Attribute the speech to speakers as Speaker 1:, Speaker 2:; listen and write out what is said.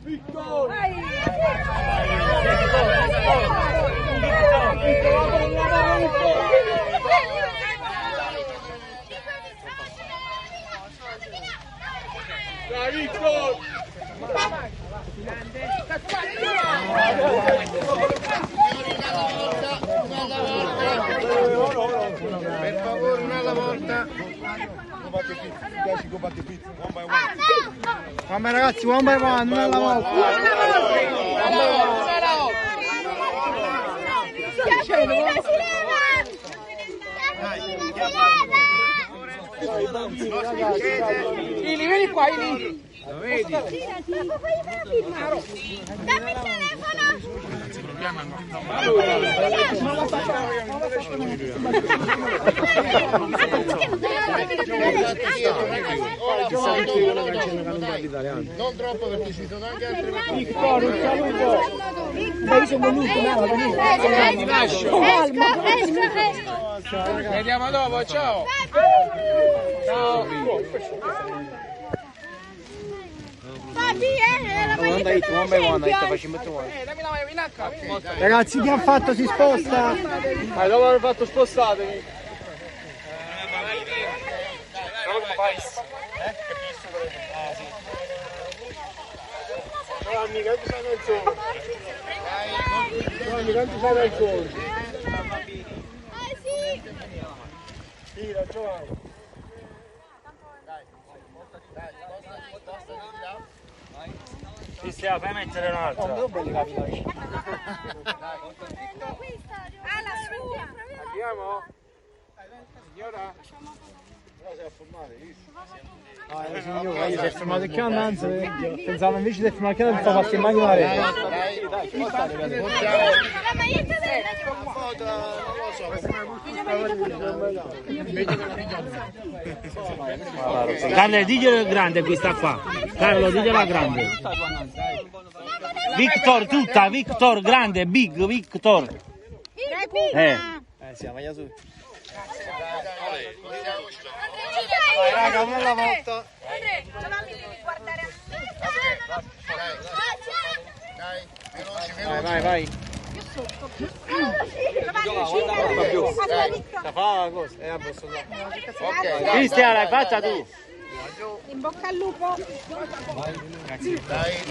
Speaker 1: Per favore, una alla volta.
Speaker 2: Vabbè ragazzi, one by one, una alla volta.
Speaker 3: Ili, vieni qua, Ili.
Speaker 1: Lo vedi?
Speaker 3: Dammi il telefono.
Speaker 1: Non troppo perché ci sono anche altri
Speaker 2: Victor, un saluto. Io sono venuto,
Speaker 3: Esco.
Speaker 1: Vediamo dopo, ciao! Ciao!
Speaker 2: Ragazzi, chi ha fatto si sposta?
Speaker 3: Dopo aver fatto spostatevi.
Speaker 2: Giovanni, quanto sei nel sole? Giovanni, quanto sei nel sole? Tira, Giovanni.
Speaker 4: Cristiano, fai mettere un'altra.
Speaker 3: Ah, la sua.
Speaker 2: Andiamo? Signora? No, si è fermato, signora, io si è fermato che annanza, pensavo invece di fermare che non fa fare immaginare.
Speaker 4: Carlo, diglielo grande questa qua. Carlo, digliela grande. Victor, tutta, Victor, grande, big, Victor.
Speaker 2: Sì, ma su. Vai raga, una alla volta.
Speaker 3: Andrea, Giovanni devi guardare a me.
Speaker 2: Vai, vai. Da fa la cosa, posso fare.
Speaker 4: Cristiano, l'hai fatta tu.
Speaker 3: In bocca al lupo.
Speaker 1: Dai.